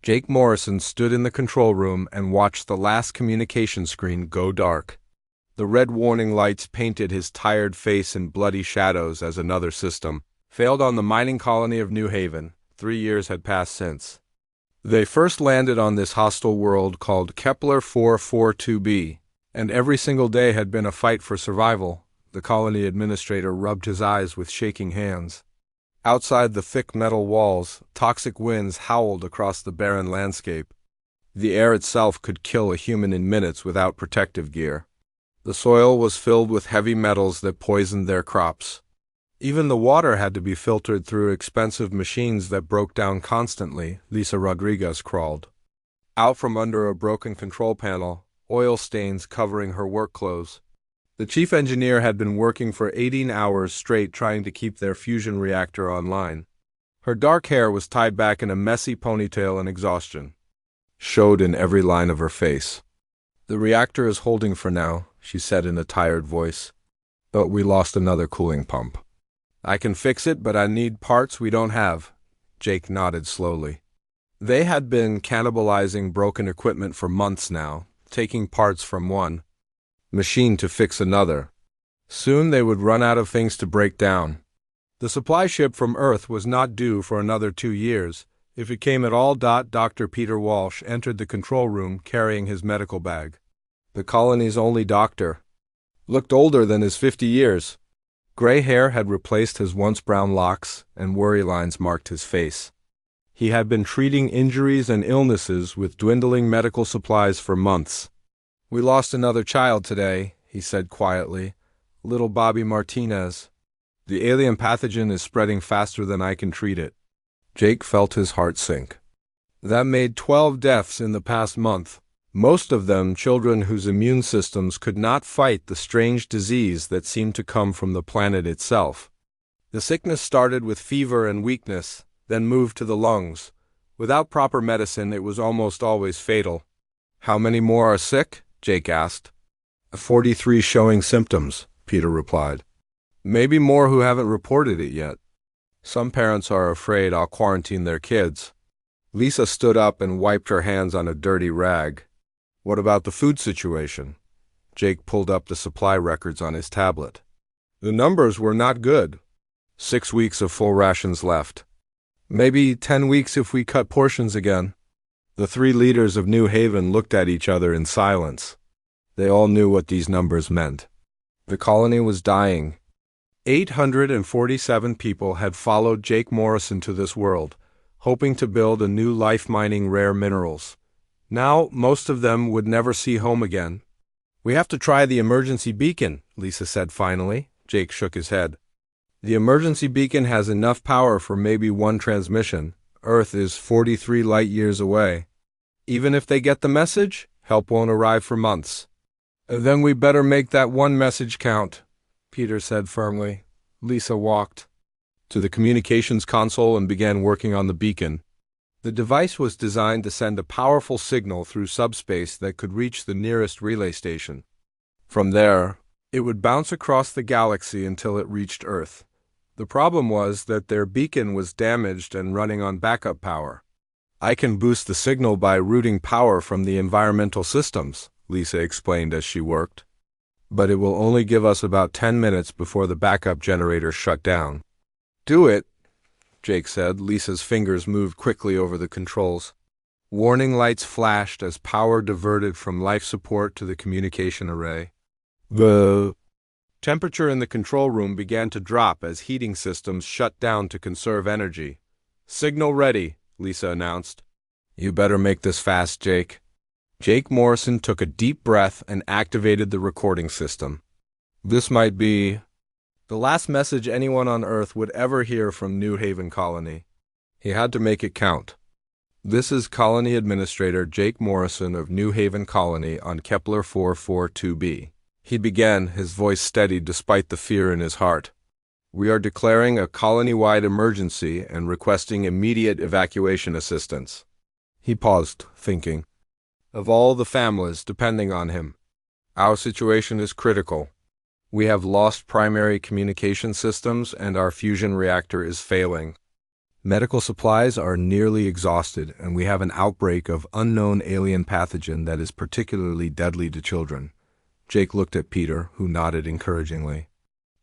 Jake Morrison stood in the control room and watched the last communication screen go dark. The red warning lights painted his tired face in bloody shadows as another system failed on the mining colony of New Haven. 3 years had passed since. They first landed on this hostile world called Kepler 442b, and every single day had been a fight for survival. The colony administrator rubbed his eyes with shaking hands. Outside the thick metal walls, toxic winds howled across the barren landscape. The air itself could kill a human in minutes without protective gear. The soil was filled with heavy metals that poisoned their crops. Even the water had to be filtered through expensive machines that broke down constantly. Lisa Rodriguez crawled out from under a broken control panel, oil stains covering her work clothes. The chief engineer had been working for 18 hours straight trying to keep their fusion reactor online. Her dark hair was tied back in a messy ponytail, and exhaustion showed in every line of her face. "The reactor is holding for now," she said in a tired voice. "But we lost another cooling pump. I can fix it, but I need parts we don't have." Jake nodded slowly. They had been cannibalizing broken equipment for months now, taking parts from one machine to fix another. Soon they would run out of things to break down. The supply ship from Earth was not due for another 2 years, if it came at all. Dr. Peter Walsh entered the control room carrying his medical bag. The colony's only doctor looked older than his 50 years. Gray hair had replaced his once brown locks, and worry lines marked his face. He had been treating injuries and illnesses with dwindling medical supplies for months. "We lost another child today," he said quietly. "Little Bobby Martinez. The alien pathogen is spreading faster than I can treat it." Jake felt his heart sink. That made 12 deaths in the past month. Most of them children whose immune systems could not fight the strange disease that seemed to come from the planet itself. The sickness started with fever and weakness, then moved to the lungs. Without proper medicine, it was almost always fatal. "How many more are sick?" Jake asked. 43 showing symptoms," Peter replied. "Maybe more who haven't reported it yet. Some parents are afraid I'll quarantine their kids." Lisa stood up and wiped her hands on a dirty rag. "What about the food situation?" Jake pulled up the supply records on his tablet. The numbers were not good. 6 weeks of full rations left. Maybe 10 weeks if we cut portions again. The 3 leaders of New Haven looked at each other in silence. They all knew what these numbers meant. The colony was dying. 847 people had followed Jake Morrison to this world, hoping to build a new life mining rare minerals. Now, most of them would never see home again. "We have to try the emergency beacon," Lisa said finally. Jake shook his head. "The emergency beacon has enough power for maybe 1 transmission. Earth is 43 light years away. Even if they get the message, help won't arrive for months." "Then we better make that 1 message count," Peter said firmly. Lisa walked to the communications console and began working on the beacon. The device was designed to send a powerful signal through subspace that could reach the nearest relay station. From there, it would bounce across the galaxy until it reached Earth. The problem was that their beacon was damaged and running on backup power. "I can boost the signal by routing power from the environmental systems," Lisa explained as she worked. "But it will only give us about 10 minutes before the backup generator shut down." "Do it," Jake said. Lisa's fingers moved quickly over the controls. Warning lights flashed as power diverted from life support to the communication array. The temperature in the control room began to drop as heating systems shut down to conserve energy. "Signal ready," Lisa announced. "You better make this fast, Jake." Jake Morrison took a deep breath and activated the recording system. This might be the last message anyone on Earth would ever hear from New Haven Colony. He had to make it count. "This is Colony Administrator Jake Morrison of New Haven Colony on Kepler 442b. He began, his voice steady despite the fear in his heart. "We are declaring a colony-wide emergency and requesting immediate evacuation assistance." He paused, thinking of all the families depending on him. "Our situation is critical. We have lost primary communication systems and our fusion reactor is failing. Medical supplies are nearly exhausted, and we have an outbreak of unknown alien pathogen that is particularly deadly to children. Jake looked at Peter, who nodded encouragingly.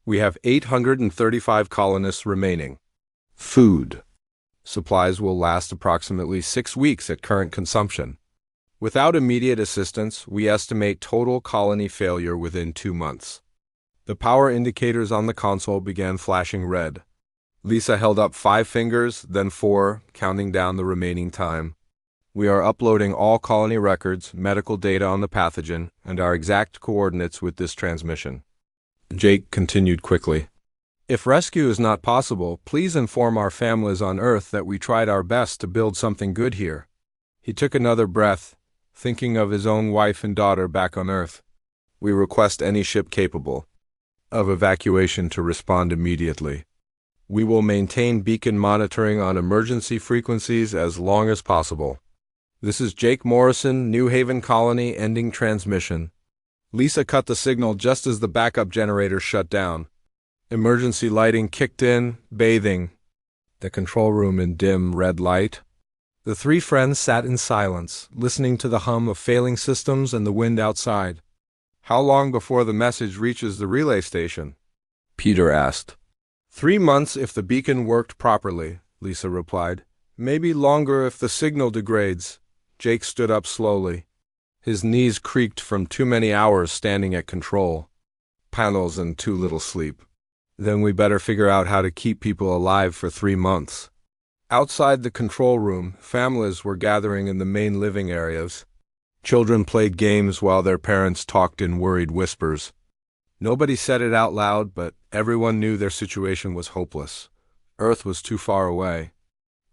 We have 835 colonists remaining. Food. Supplies will last approximately 6 weeks at current consumption. Without immediate assistance, we estimate total colony failure within 2 months. The power indicators on the console began flashing red. Lisa held up 5 fingers, then 4, counting down the remaining time. We are uploading all colony records, medical data on the pathogen, and our exact coordinates with this transmission. Jake continued quickly. If rescue is not possible, please inform our families on Earth that we tried our best to build something good here. He took another breath, thinking of his own wife and daughter back on Earth. We request any ship capable of evacuation to respond immediately. We will maintain beacon monitoring on emergency frequencies as long as possible. This is Jake Morrison, New Haven Colony, ending transmission. Lisa cut the signal just as the backup generator shut down. Emergency lighting kicked in, bathing the control room in dim red light. The 3 friends sat in silence, listening to the hum of failing systems and the wind outside. How long before the message reaches the relay station? Peter asked. 3 months if the beacon worked properly, Lisa replied. Maybe longer if the signal degrades. Jake stood up slowly. His knees creaked from too many hours standing at control panels and too little sleep. Then we better figure out how to keep people alive for 3 months. Outside the control room, families were gathering in the main living areas. Children played games while their parents talked in worried whispers. Nobody said it out loud, but everyone knew their situation was hopeless. Earth was too far away.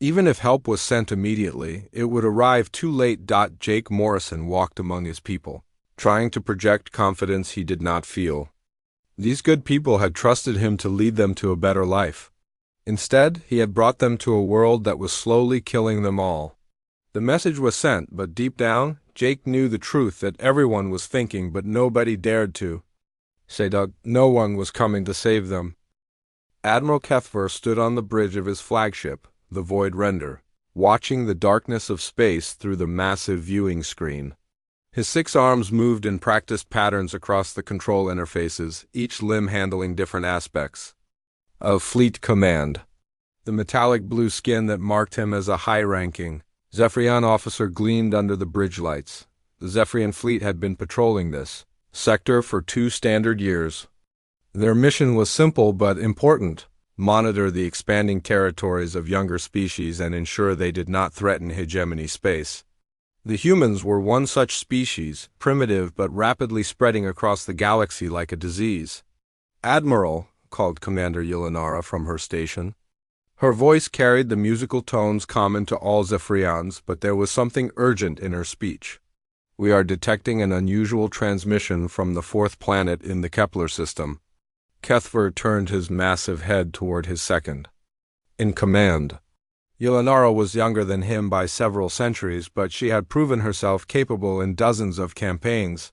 Even if help was sent immediately, it would arrive too late. Jake Morrison walked among his people, trying to project confidence he did not feel. These good people had trusted him to lead them to a better life. Instead, he had brought them to a world that was slowly killing them all. The message was sent, but deep down, Jake knew the truth that everyone was thinking, but nobody dared to. Say, Doug, no one was coming to save them. Admiral TheHFY stood on the bridge of his flagship, the Void Render, watching the darkness of space through the massive viewing screen. His 6 arms moved in practiced patterns across the control interfaces, each limb handling different aspects of Fleet Command. The metallic blue skin that marked him as a high-ranking Zephyrian officer gleamed under the bridge lights. The Zephyrian fleet had been patrolling this sector for 2 standard years. Their mission was simple but important: monitor the expanding territories of younger species and ensure they did not threaten hegemony space. The humans were one such species, primitive but rapidly spreading across the galaxy like a disease. "Admiral," called Commander Yulinara from her station. Her voice carried the musical tones common to all Zephyrians, but there was something urgent in her speech. "We are detecting an unusual transmission from the 4th planet in the Kepler system." TheHFY turned his massive head toward his second in command. Yulinara was younger than him by several centuries, but she had proven herself capable in dozens of campaigns.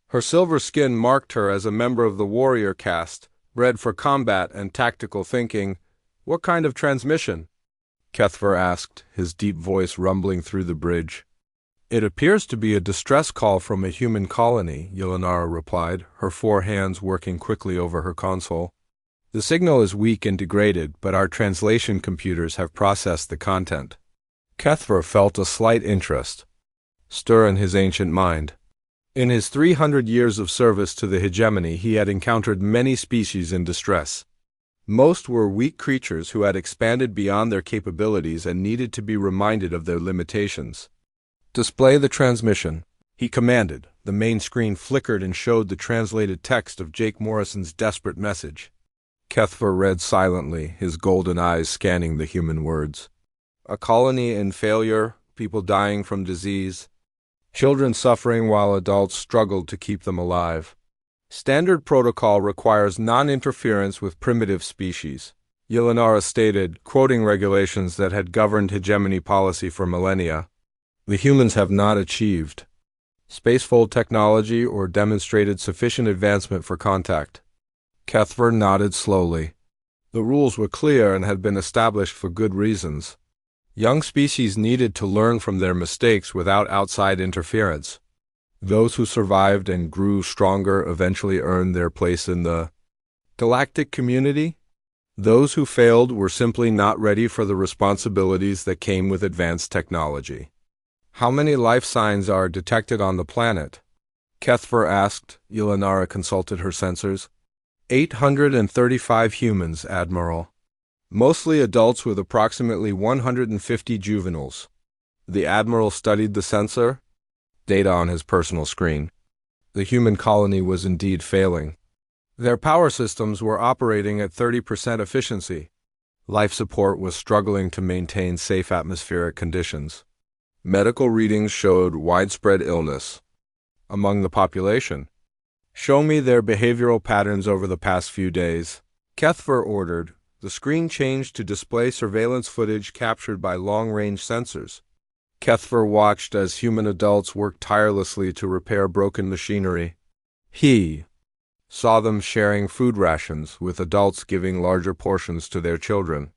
Her silver skin marked her as a member of the warrior caste, bred for combat and tactical thinking. "What kind of transmission?" TheHFY asked, his deep voice rumbling through the bridge. "It appears to be a distress call from a human colony," Yulinara replied, her 4 hands working quickly over her console. "The signal is weak and degraded, but our translation computers have processed the content." TheHFY felt a slight interest stir in his ancient mind. In his 300 years of service to the hegemony, he had encountered many species in distress. Most were weak creatures who had expanded beyond their capabilities and needed to be reminded of their limitations. "Display the transmission," he commanded. The main screen flickered and showed the translated text of Jake Morrison's desperate message. TheHFY read silently, his golden eyes scanning the human words. "A colony in failure, people dying from disease, children suffering while adults struggled to keep them alive. Standard protocol requires non-interference with primitive species," Yulinara stated, quoting regulations that had governed hegemony policy for millennia. "The humans have not achieved spacefold technology or demonstrated sufficient advancement for contact." TheHFY nodded slowly. The rules were clear and had been established for good reasons. Young species needed to learn from their mistakes without outside interference. Those who survived and grew stronger eventually earned their place in the galactic community. Those who failed were simply not ready for the responsibilities that came with advanced technology. How many life signs are detected on the planet? SkyHFY asked. Yulanara consulted her sensors. 835 humans, Admiral. Mostly adults with approximately 150 juveniles. The Admiral studied the sensor data on his personal screen. The human colony was indeed failing. Their power systems were operating at 30% efficiency. Life support was struggling to maintain safe atmospheric conditions. Medical readings showed widespread illness among the population. Show me their behavioral patterns over the past few days, SkyHFY ordered. The screen changed to display surveillance footage captured by long-range sensors. SkyHFY watched as human adults worked tirelessly to repair broken machinery. He saw them sharing food rations, with adults giving larger portions to their children.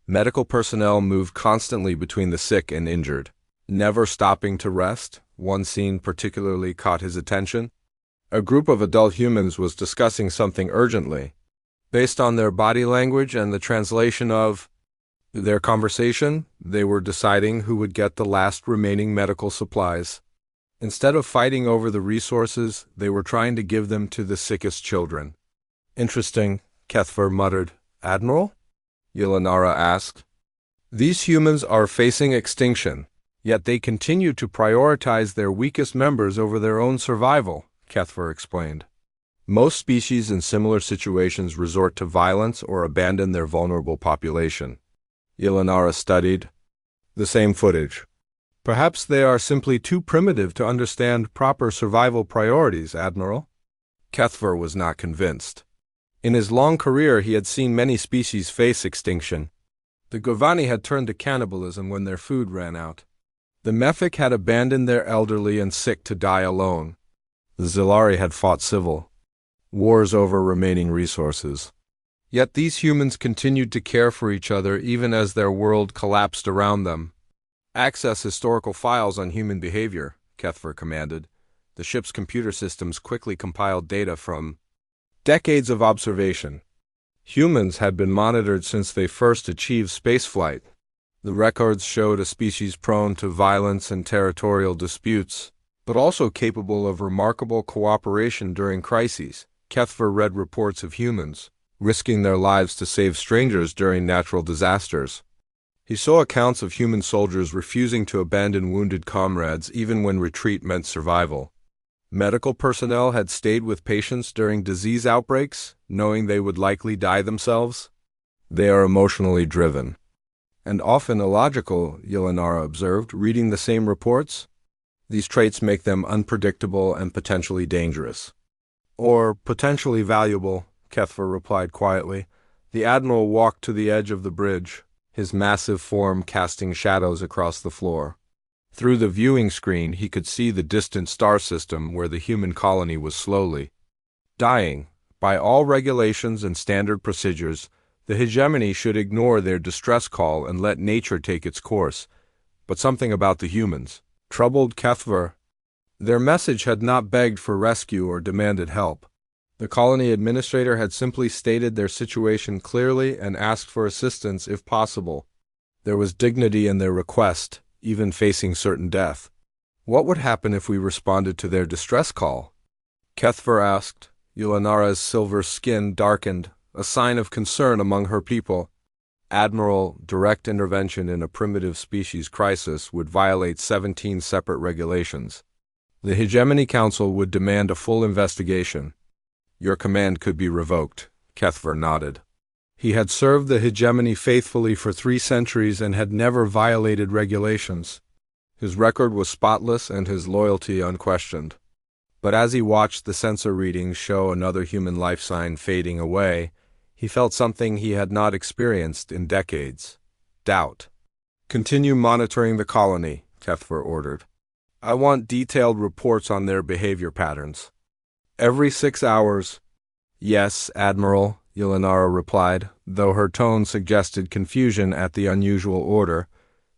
Medical personnel moved constantly between the sick and injured, never stopping to rest. One scene particularly caught his attention. A group of adult humans was discussing something urgently. Based on their body language and the translation of their conversation, they were deciding who would get the last remaining medical supplies. Instead of fighting over the resources, they were trying to give them to the sickest children. Interesting, SkyHFY muttered. Admiral? Yulanara asked. These humans are facing extinction, yet they continue to prioritize their weakest members over their own survival, SkyHFY explained. Most species in similar situations resort to violence or abandon their vulnerable population. Yulanara studied the same footage. Perhaps they are simply too primitive to understand proper survival priorities, Admiral. SkyHFY was not convinced. In his long career, he had seen many species face extinction. The Govani had turned to cannibalism when their food ran out. The Mephic had abandoned their elderly and sick to die alone. The Zilari had fought civil wars over remaining resources. Yet these humans continued to care for each other even as their world collapsed around them. Access historical files on human behavior, SkyHFY commanded. The ship's computer systems quickly compiled data from decades of observation. Humans had been monitored since they first achieved spaceflight. The records showed a species prone to violence and territorial disputes, but also capable of remarkable cooperation during crises. SkyHFY read reports of humans risking their lives to save strangers during natural disasters. He saw accounts of human soldiers refusing to abandon wounded comrades even when retreat meant survival. Medical personnel had stayed with patients during disease outbreaks, knowing they would likely die themselves. They are emotionally driven and often illogical, Yulanara observed, reading the same reports. These traits make them unpredictable and potentially dangerous. Or potentially valuable, SkyHFY replied quietly. The Admiral walked to the edge of the bridge, his massive form casting shadows across the floor. Through the viewing screen, he could see the distant star system where the human colony was slowly dying. By all regulations and standard procedures, the hegemony should ignore their distress call and let nature take its course. But something about the humans troubled SkyHFY. Their message had not begged for rescue or demanded help. The colony administrator had simply stated their situation clearly and asked for assistance if possible. There was dignity in their request, even facing certain death. What would happen if we responded to their distress call? SkyHFY asked. Yulanara's silver skin darkened, a sign of concern among her people. Admiral, direct intervention in a primitive species crisis would violate 17 separate regulations. The Hegemony Council would demand a full investigation. Your command could be revoked, SkyHFY nodded. He had served the hegemony faithfully for 3 centuries and had never violated regulations. His record was spotless and his loyalty unquestioned. But as he watched the sensor readings show another human life sign fading away, he felt something he had not experienced in decades: doubt. Continue monitoring the colony, SkyHFY ordered. I want detailed reports on their behavior patterns. Every 6 hours. Yes, Admiral, Yelinara replied, though her tone suggested confusion at the unusual order.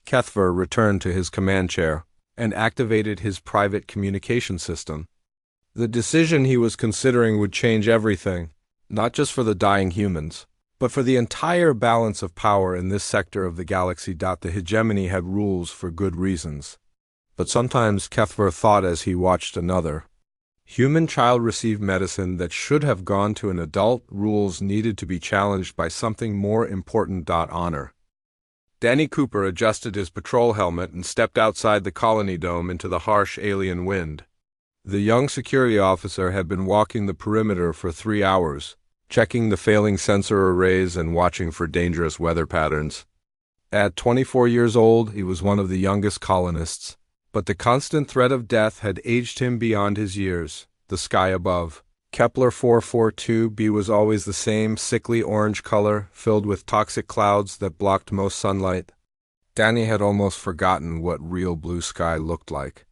Kethver returned to his command chair and activated his private communication system. The decision he was considering would change everything, not just for the dying humans, but for the entire balance of power in this sector of the galaxy. The hegemony had rules for good reasons. But sometimes Kethver thought as he watched another human child receive medicine that should have gone to an adult. Rules needed to be challenged by something more important. Honor. Danny Cooper adjusted his patrol helmet and stepped outside the colony dome into the harsh alien wind. The young security officer had been walking the perimeter for 3 hours, checking the failing sensor arrays and watching for dangerous weather patterns. At 24 years old, he was one of the youngest colonists, but the constant threat of death had aged him beyond his years. The sky above, Kepler 442b, was always the same sickly orange color, filled with toxic clouds that blocked most sunlight. Danny had almost forgotten what real blue sky looked like.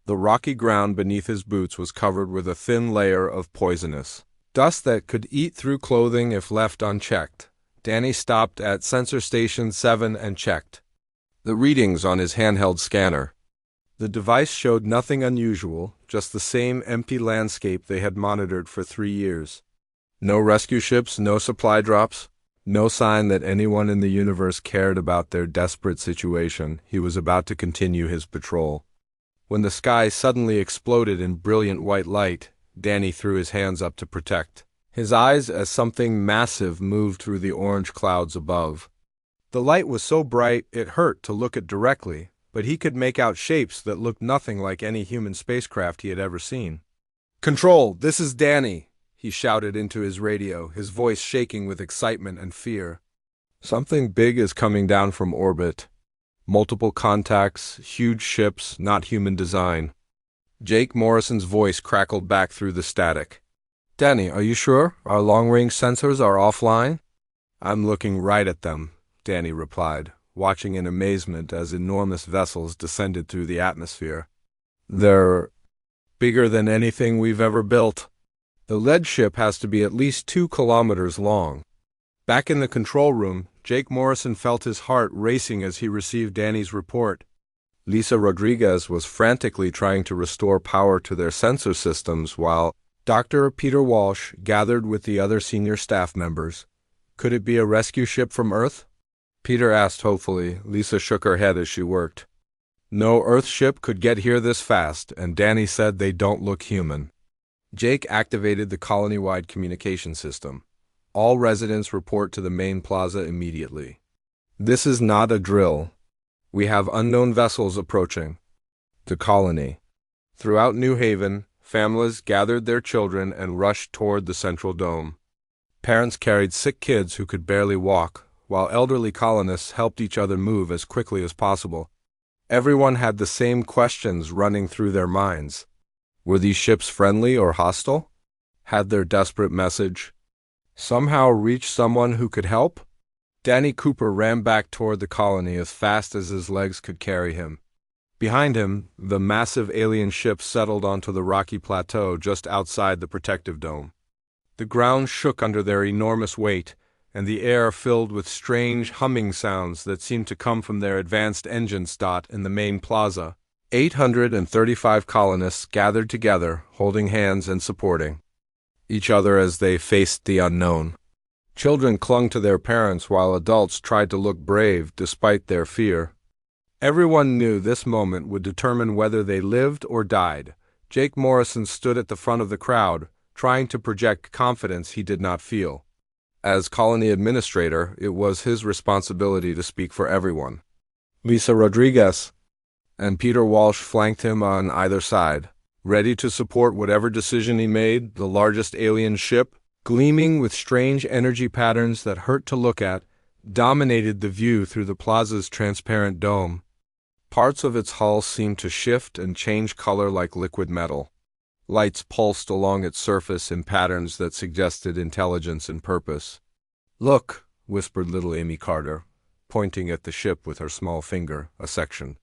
The rocky ground beneath his boots was covered with a thin layer of poisonous dust that could eat through clothing if left unchecked. Danny stopped at Sensor Station 7 and checked the readings on his handheld scanner. The device showed nothing unusual, just the same empty landscape they had monitored for 3 years. No rescue ships, no supply drops, no sign that anyone in the universe cared about their desperate situation. He was about to continue his patrol when the sky suddenly exploded in brilliant white light. Danny threw his hands up to protect his eyes as something massive moved through the orange clouds above. The light was so bright it hurt to look at directly, but he could make out shapes that looked nothing like any human spacecraft he had ever seen. "Control, this is Danny," he shouted into his radio, his voice shaking with excitement and fear. "Something big is coming down from orbit. Multiple contacts, huge ships, not human design." Jake Morrison's voice crackled back through the static. "Danny, are you sure? Our long-range sensors are offline?" "I'm looking right at them," Danny replied, watching in amazement as enormous vessels descended through the atmosphere. "They're bigger than anything we've ever built. The lead ship has to be at least 2 kilometers long." Back in the control room, Jake Morrison felt his heart racing as he received Danny's report. Lisa Rodriguez was frantically trying to restore power to their sensor systems while Dr. Peter Walsh gathered with the other senior staff members. Could it be a rescue ship from Earth? Peter asked hopefully. Lisa shook her head as she worked. No Earth ship could get here this fast, and Danny said they don't look human. Jake activated the colony-wide communication system. All residents report to the main plaza immediately. This is not a drill. We have unknown vessels approaching the colony. Throughout New Haven, families gathered their children and rushed toward the central dome. Parents carried sick kids who could barely walk, while elderly colonists helped each other move as quickly as possible. Everyone had the same questions running through their minds. Were these ships friendly or hostile? Had their desperate message somehow reach someone who could help? Danny Cooper ran back toward the colony as fast as his legs could carry him. Behind him, the massive alien ship settled onto the rocky plateau just outside the protective dome. The ground shook under their enormous weight, and the air filled with strange humming sounds that seemed to come from their advanced engines. In the main plaza, 835 colonists gathered together, holding hands and supporting each other as they faced the unknown. Children clung to their parents while adults tried to look brave despite their fear. Everyone knew this moment would determine whether they lived or died. Jake Morrison stood at the front of the crowd, trying to project confidence he did not feel. As colony administrator, it was his responsibility to speak for everyone. Lisa Rodriguez and Peter Walsh flanked him on either side, ready to support whatever decision he made. The largest alien ship, gleaming with strange energy patterns that hurt to look at, dominated the view through the plaza's transparent dome. Parts of its hull seemed to shift and change color like liquid metal. Lights pulsed along its surface in patterns that suggested intelligence and purpose. "Look," whispered little Amy Carter, pointing at the ship with her small finger. A section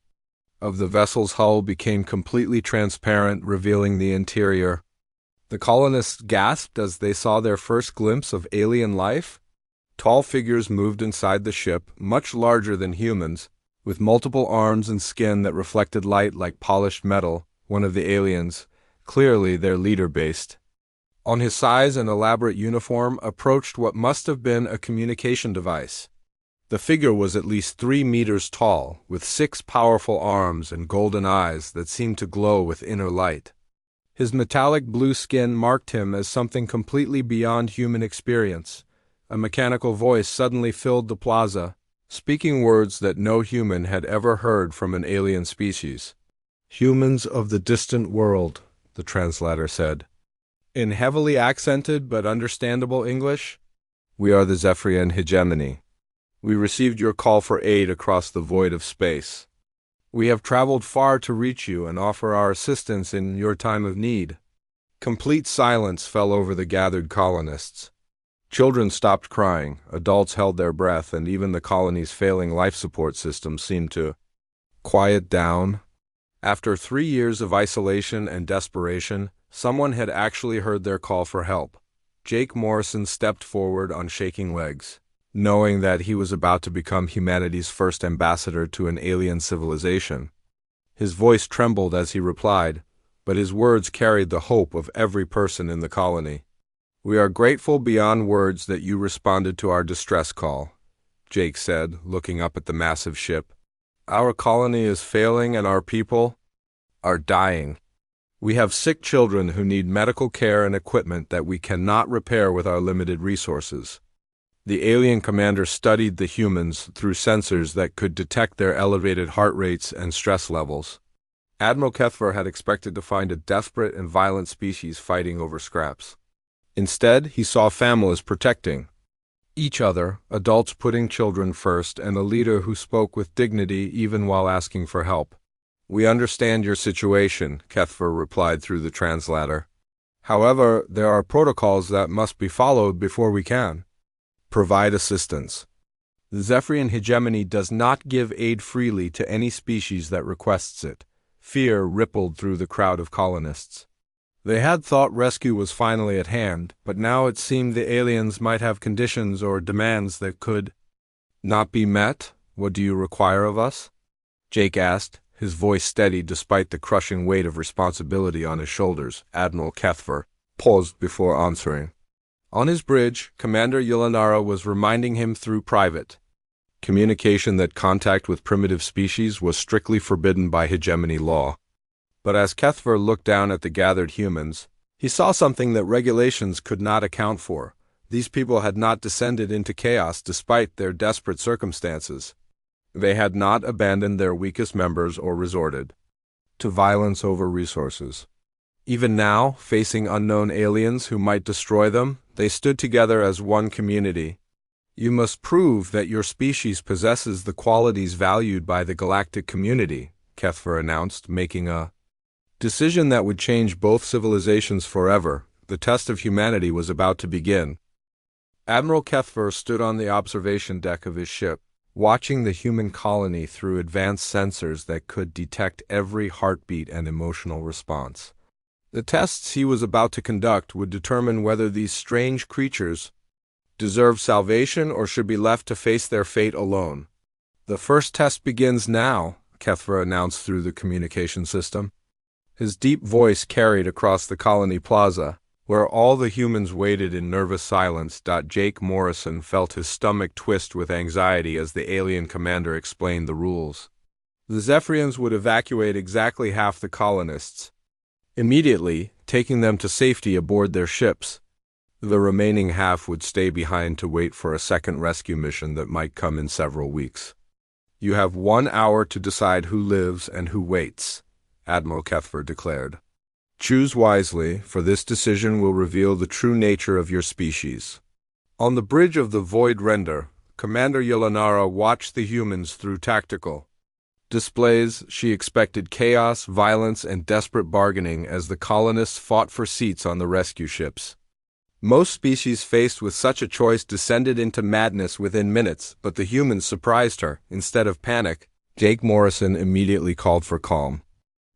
of the vessel's hull became completely transparent, revealing the interior. The colonists gasped as they saw their first glimpse of alien life. Tall figures moved inside the ship, much larger than humans, with multiple arms and skin that reflected light like polished metal. One of the aliens, clearly their leader-based, on his size and elaborate uniform, approached what must have been a communication device. The figure was at least 3 meters tall, with 6 powerful arms and golden eyes that seemed to glow with inner light. His metallic blue skin marked him as something completely beyond human experience. A mechanical voice suddenly filled the plaza, speaking words that no human had ever heard from an alien species. "Humans of the distant world," the translator said, in heavily accented but understandable English. "We are the Zephyrian hegemony. We received your call for aid across the void of space. We have traveled far to reach you and offer our assistance in your time of need." Complete silence fell over the gathered colonists. Children stopped crying, adults held their breath, and even the colony's failing life support system seemed to quiet down. After 3 years of isolation and desperation, someone had actually heard their call for help. Jake Morrison stepped forward on shaking legs, knowing that he was about to become humanity's first ambassador to an alien civilization. His voice trembled as he replied, but his words carried the hope of every person in the colony. "We are grateful beyond words that you responded to our distress call," Jake said, looking up at the massive ship. "Our colony is failing and our people are dying. We have sick children who need medical care and equipment that we cannot repair with our limited resources." The alien commander studied the humans through sensors that could detect their elevated heart rates and stress levels. Admiral TheHFY had expected to find a desperate and violent species fighting over scraps. Instead, he saw families protecting each other, adults putting children first, and a leader who spoke with dignity even while asking for help. "We understand your situation," TheHFY replied through the translator. "However, there are protocols that must be followed before we can provide assistance. The Zephyrian hegemony does not give aid freely to any species that requests it." Fear rippled through the crowd of colonists. They had thought rescue was finally at hand, but now it seemed the aliens might have conditions or demands that could not be met. "What do you require of us?" Jake asked, his voice steady despite the crushing weight of responsibility on his shoulders. Admiral TheHFY paused before answering. On his bridge, Commander Yulanara was reminding him through private communication that contact with primitive species was strictly forbidden by hegemony law. But as TheHFY looked down at the gathered humans, he saw something that regulations could not account for. These people had not descended into chaos despite their desperate circumstances. They had not abandoned their weakest members or resorted to violence over resources. Even now, facing unknown aliens who might destroy them, they stood together as one community. "You must prove that your species possesses the qualities valued by the galactic community," TheHFY announced, making a decision that would change both civilizations forever. The test of humanity was about to begin. Admiral TheHFY stood on the observation deck of his ship, watching the human colony through advanced sensors that could detect every heartbeat and emotional response. The tests he was about to conduct would determine whether these strange creatures deserved salvation or should be left to face their fate alone. "The first test begins now," TheHFY announced through the communication system. His deep voice carried across the colony plaza, where all the humans waited in nervous silence. Jake Morrison felt his stomach twist with anxiety as the alien commander explained the rules. The Zephyrians would evacuate exactly half the colonists immediately, taking them to safety aboard their ships. The remaining half would stay behind to wait for a second rescue mission that might come in several weeks. "You have 1 hour to decide who lives and who waits," Admiral TheHFY declared. "Choose wisely, for this decision will reveal the true nature of your species." On the bridge of the Void Render, Commander Yulanara watched the humans through tactical displays. She expected chaos, violence, and desperate bargaining as the colonists fought for seats on the rescue ships. Most species faced with such a choice descended into madness within minutes, but the humans surprised her. Instead of panic, Jake Morrison immediately called for calm.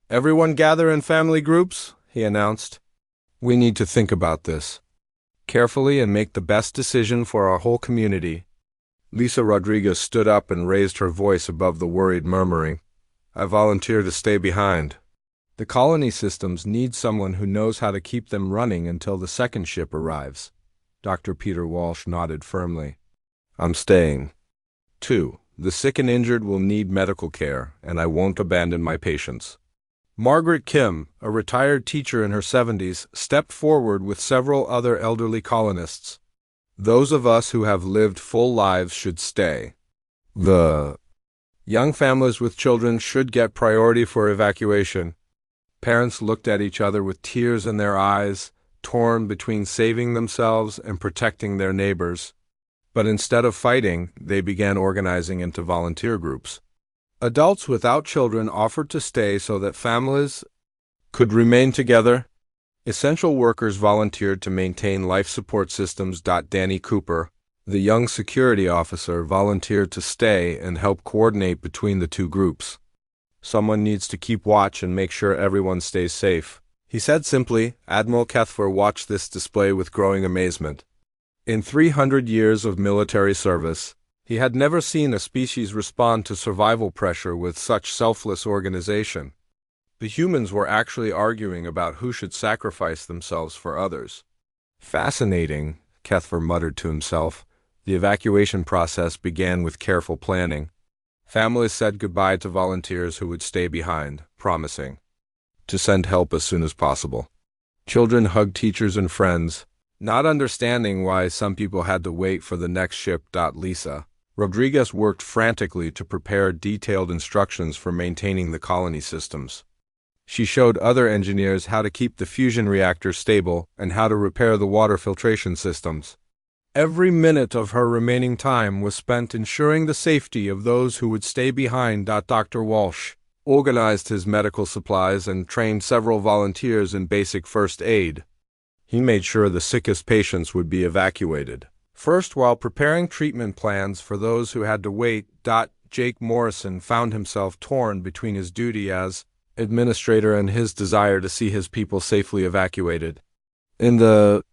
"Everyone gather in family groups," he announced. We need to think about this carefully and make the best decision for our whole community. Lisa Rodriguez stood up and raised her voice above the worried murmuring. I volunteer to stay behind. The colony systems need someone who knows how to keep them running until the second ship arrives. Dr. Peter Walsh nodded firmly. I'm staying. 2. The sick and injured will need medical care, and I won't abandon my patients. Margaret Kim, a retired teacher in her 70s, stepped forward with several other elderly colonists. Those of us who have lived full lives should stay. The young families with children should get priority for evacuation. Parents looked at each other with tears in their eyes, torn between saving themselves and protecting their neighbors. But instead of fighting, they began organizing into volunteer groups. Adults without children offered to stay so that families could remain together. Essential workers volunteered to maintain life support systems. Danny Cooper, the young security officer, volunteered to stay and help coordinate between the two groups. Someone needs to keep watch and make sure everyone stays safe, he said simply. Admiral TheHFY watched this display with growing amazement. In 300 years of military service, he had never seen a species respond to survival pressure with such selfless organization. The humans were actually arguing about who should sacrifice themselves for others. Fascinating, TheHFY muttered to himself. The evacuation process began with careful planning. Families said goodbye to volunteers who would stay behind, promising to send help as soon as possible. Children hugged teachers and friends, not understanding why some people had to wait for the next ship. Lisa Rodriguez worked frantically to prepare detailed instructions for maintaining the colony systems. She showed other engineers how to keep the fusion reactor stable and how to repair the water filtration systems. Every minute of her remaining time was spent ensuring the safety of those who would stay behind. Dr. Walsh organized his medical supplies and trained several volunteers in basic first aid. He made sure the sickest patients would be evacuated first while preparing treatment plans for those who had to wait. Jake Morrison found himself torn between his duty as administrator and his desire to see his people safely evacuated. In the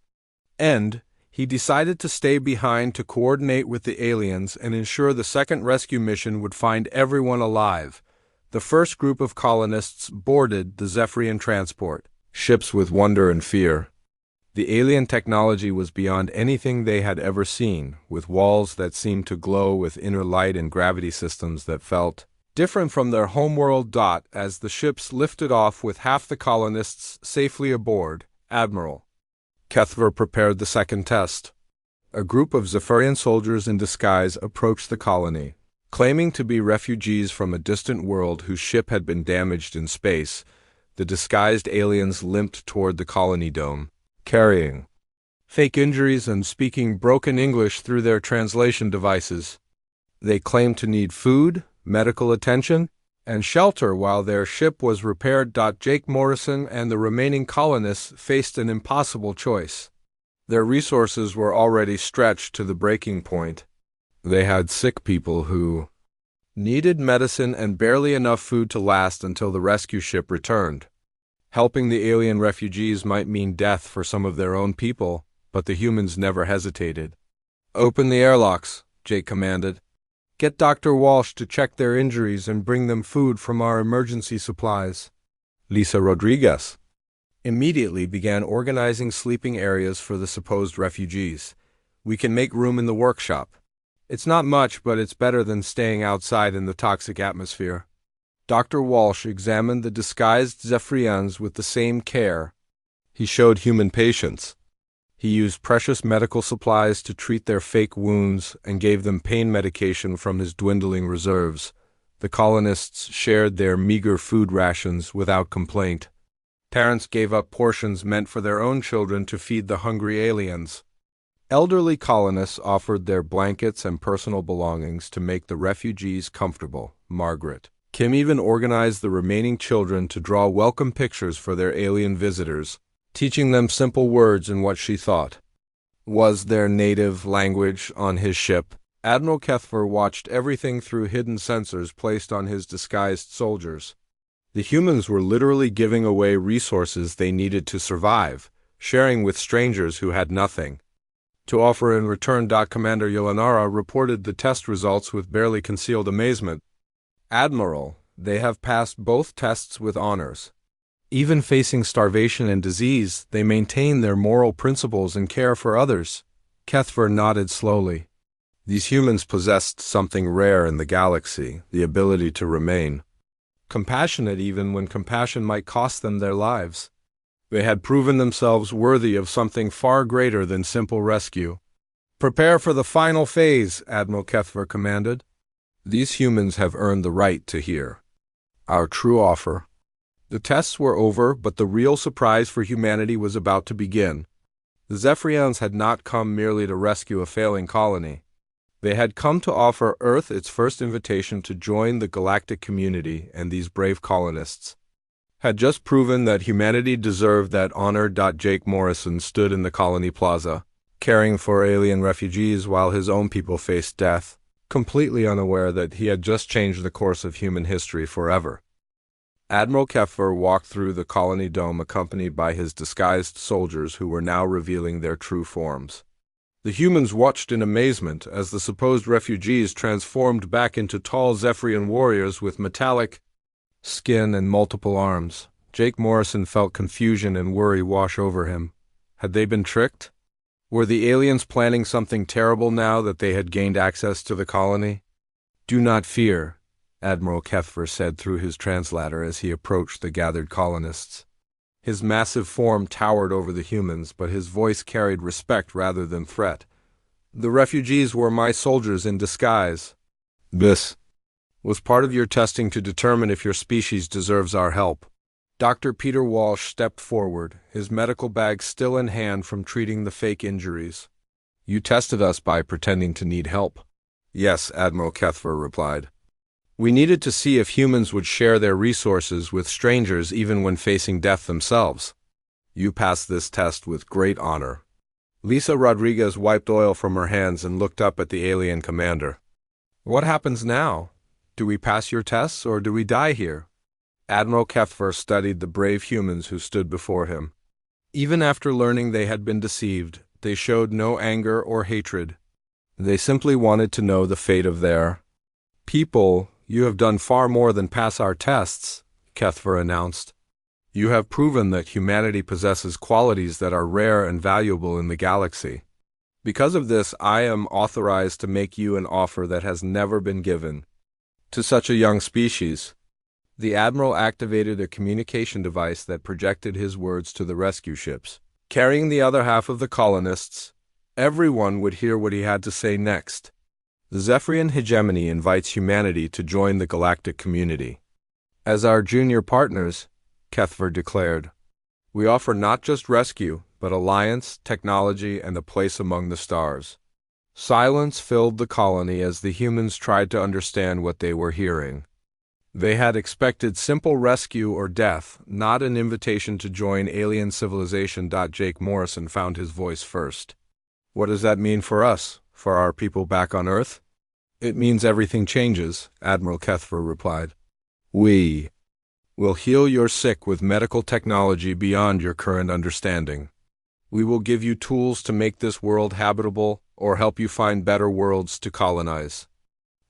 end, he decided to stay behind to coordinate with the aliens and ensure the second rescue mission would find everyone alive. The first group of colonists boarded the Zephyrian transport ships with wonder and fear. The alien technology was beyond anything they had ever seen, with walls that seemed to glow with inner light and gravity systems that felt different from their homeworld. As the ships lifted off with half the colonists safely aboard, Admiral TheHFY prepared the second test. A group of Zephyrian soldiers in disguise approached the colony, claiming to be refugees from a distant world whose ship had been damaged in space. The disguised aliens limped toward the colony dome, carrying fake injuries and speaking broken English through their translation devices. They claimed to need food, medical attention, and shelter while their ship was repaired. Jake Morrison and the remaining colonists faced an impossible choice. Their resources were already stretched to the breaking point. They had sick people who needed medicine and barely enough food to last until the rescue ship returned. Helping the alien refugees might mean death for some of their own people, but the humans never hesitated. Open the airlocks, Jake commanded. Get Dr. Walsh to check their injuries and bring them food from our emergency supplies. Lisa Rodriguez immediately began organizing sleeping areas for the supposed refugees. We can make room in the workshop. It's not much, but it's better than staying outside in the toxic atmosphere. Dr. Walsh examined the disguised Zephyrians with the same care. He showed human patience. He used precious medical supplies to treat their fake wounds and gave them pain medication from his dwindling reserves. The colonists shared their meager food rations without complaint. Parents gave up portions meant for their own children to feed the hungry aliens. Elderly colonists offered their blankets and personal belongings to make the refugees comfortable. Margaret Kim even organized the remaining children to draw welcome pictures for their alien visitors, teaching them simple words in what she thought was their native language on his ship. Admiral TheHFY watched everything through hidden sensors placed on his disguised soldiers. The humans were literally giving away resources they needed to survive: sharing with strangers who had nothing to offer in return. Commander Yolanara reported the test results with barely concealed amazement. Admiral, they have passed both tests with honors. Even facing starvation and disease, they maintain their moral principles and care for others. SkyHFY nodded slowly. These humans possessed something rare in the galaxy, the ability to remain compassionate even when compassion might cost them their lives. They had proven themselves worthy of something far greater than simple rescue. Prepare for the final phase, Admiral SkyHFY commanded. These humans have earned the right to hear our true offer. The tests were over, but the real surprise for humanity was about to begin. The Zephyrians had not come merely to rescue a failing colony. They had come to offer Earth its first invitation to join the galactic community, and these brave colonists had just proven that humanity deserved that honor. Jake Morrison stood in the colony plaza, caring for alien refugees while his own people faced death, completely unaware that he had just changed the course of human history forever. Admiral SkyHFY walked through the colony dome accompanied by his disguised soldiers who were now revealing their true forms. The humans watched in amazement as the supposed refugees transformed back into tall Zephyrian warriors with metallic skin and multiple arms. Jake Morrison felt confusion and worry wash over him. Had they been tricked? Were the aliens planning something terrible now that they had gained access to the colony? Do not fear, Admiral SkyHFY said through his translator as he approached the gathered colonists. His massive form towered over the humans, but his voice carried respect rather than threat. The refugees were my soldiers in disguise. This was part of your testing to determine if your species deserves our help. Dr. Peter Walsh stepped forward, his medical bag still in hand from treating the fake injuries. You tested us by pretending to need help. Yes, Admiral SkyHFY replied. We needed to see if humans would share their resources with strangers even when facing death themselves. You passed this test with great honor. Lisa Rodriguez wiped oil from her hands and looked up at the alien commander. What happens now? Do we pass your tests or do we die here? Admiral SkyHFY studied the brave humans who stood before him. Even after learning they had been deceived, they showed no anger or hatred. They simply wanted to know the fate of their people. You have done far more than pass our tests, SkyHFY announced. You have proven that humanity possesses qualities that are rare and valuable in the galaxy. Because of this, I am authorized to make you an offer that has never been given to such a young species. The Admiral activated a communication device that projected his words to the rescue ships. Carrying the other half of the colonists, everyone would hear what he had to say next. The Zephyrian hegemony invites humanity to join the galactic community. As our junior partners, SkyHFY declared, we offer not just rescue, but alliance, technology, and a place among the stars. Silence filled the colony as the humans tried to understand what they were hearing. They had expected simple rescue or death, not an invitation to join alien civilization. Jake Morrison found his voice first. What does that mean for us? For our people back on Earth? It means everything changes, Admiral SkyHFY replied. We will heal your sick with medical technology beyond your current understanding. We will give you tools to make this world habitable or help you find better worlds to colonize.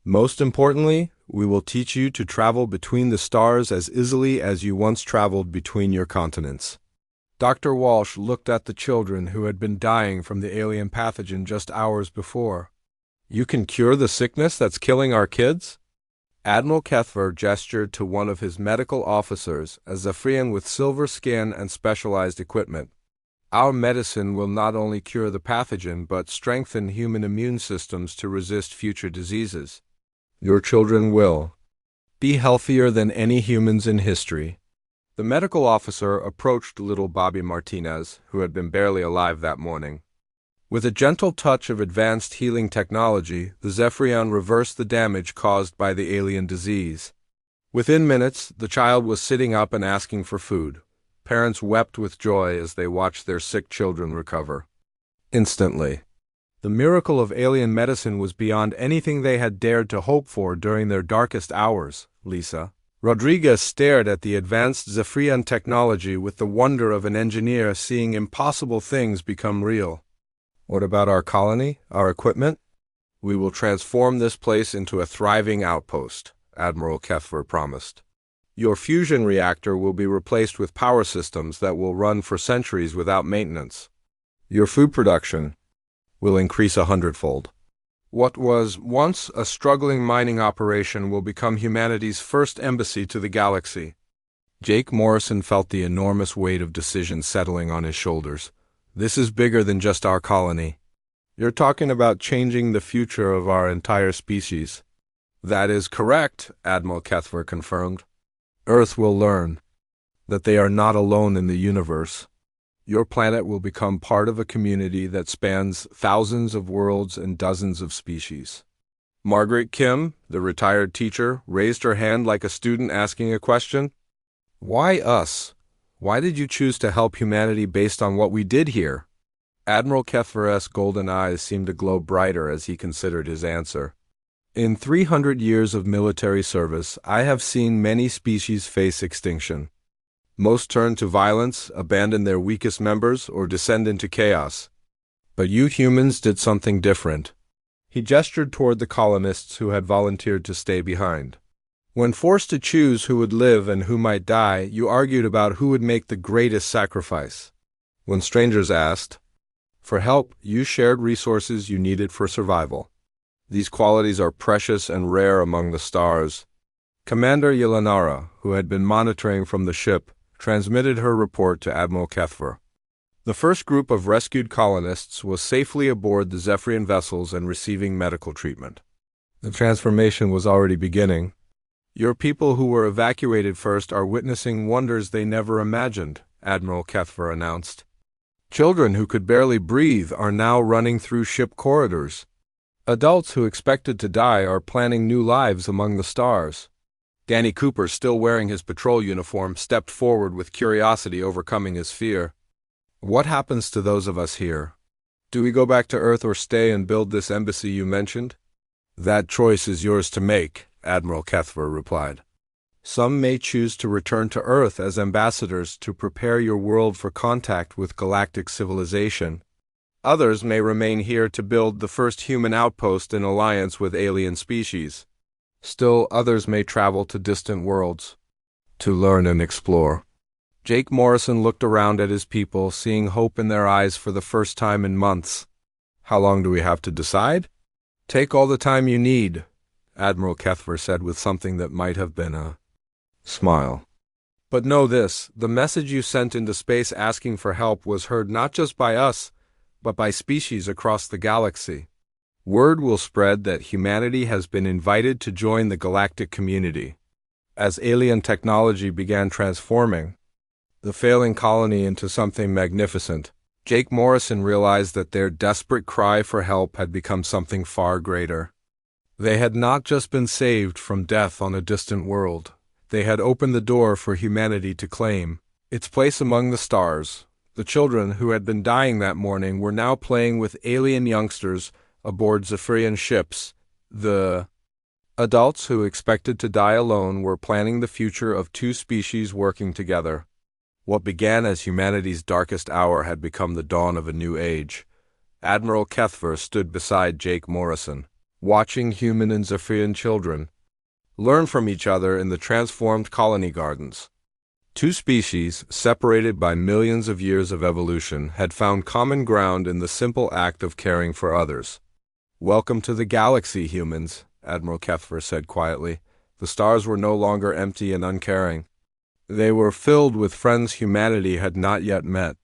Most importantly, we will teach you to travel between the stars as easily as you once traveled between your continents. Dr. Walsh looked at the children who had been dying from the alien pathogen just hours before. You can cure the sickness that's killing our kids? Admiral SkyHFY gestured to one of his medical officers, a Zephyrian with silver skin and specialized equipment. Our medicine will not only cure the pathogen but strengthen human immune systems to resist future diseases. Your children will be healthier than any humans in history. The medical officer approached little Bobby Martinez, who had been barely alive that morning. With a gentle touch of advanced healing technology, the Zephyrian reversed the damage caused by the alien disease. Within minutes, the child was sitting up and asking for food. Parents wept with joy as they watched their sick children recover. Instantly, the miracle of alien medicine was beyond anything they had dared to hope for during their darkest hours, Lisa, Rodriguez stared at the advanced Zephyrian technology with the wonder of an engineer seeing impossible things become real. What about our colony, our equipment? We will transform this place into a thriving outpost, Admiral HFY promised. Your fusion reactor will be replaced with power systems that will run for centuries without maintenance. Your food production will increase 100-fold. What was once a struggling mining operation will become humanity's first embassy to the galaxy. Jake Morrison felt the enormous weight of decision settling on his shoulders. This is bigger than just our colony. You're talking about changing the future of our entire species. That is correct, Admiral HFY confirmed. Earth will learn that they are not alone in the universe. Your planet will become part of a community that spans thousands of worlds and dozens of species. Margaret Kim, the retired teacher, raised her hand like a student asking a question. Why us? Why did you choose to help humanity based on what we did here? Admiral HFY's golden eyes seemed to glow brighter as he considered his answer. In 300 years of military service, I have seen many species face extinction. Most turn to violence, abandon their weakest members, or descend into chaos. But you humans did something different. He gestured toward the colonists who had volunteered to stay behind. When forced to choose who would live and who might die, you argued about who would make the greatest sacrifice. When strangers asked for help, you shared resources you needed for survival. These qualities are precious and rare among the stars. Commander Yelanara, who had been monitoring from the ship, transmitted her report to Admiral HFY. The first group of rescued colonists was safely aboard the Zephyrian vessels and receiving medical treatment. The transformation was already beginning. Your people who were evacuated first are witnessing wonders they never imagined, Admiral HFY announced. Children who could barely breathe are now running through ship corridors. Adults who expected to die are planning new lives among the stars. Danny Cooper, still wearing his patrol uniform, stepped forward with curiosity overcoming his fear. What happens to those of us here? Do we go back to Earth or stay and build this embassy you mentioned? That choice is yours to make, Admiral HFY replied. Some may choose to return to Earth as ambassadors to prepare your world for contact with galactic civilization. Others may remain here to build the first human outpost in alliance with alien species. Still, others may travel to distant worlds to learn and explore. Jake Morrison looked around at his people, seeing hope in their eyes for the first time in months. How long do we have to decide? Take all the time you need, Admiral HFY said with something that might have been a smile. But know this, the message you sent into space asking for help was heard not just by us, but by species across the galaxy. Word will spread that humanity has been invited to join the galactic community. As alien technology began transforming the failing colony into something magnificent, Jake Morrison realized that their desperate cry for help had become something far greater. They had not just been saved from death on a distant world. They had opened the door for humanity to claim its place among the stars. The children who had been dying that morning were now playing with alien youngsters aboard Zephyrian ships. The adults who expected to die alone were planning the future of two species working together. What began as humanity's darkest hour had become the dawn of a new age. Admiral HFY stood beside Jake Morrison, watching human and Zephyrian children learn from each other in the transformed colony gardens. Two species, separated by millions of years of evolution, had found common ground in the simple act of caring for others. Welcome to the galaxy, humans, Admiral HFY said quietly. The stars were no longer empty and uncaring. They were filled with friends humanity had not yet met.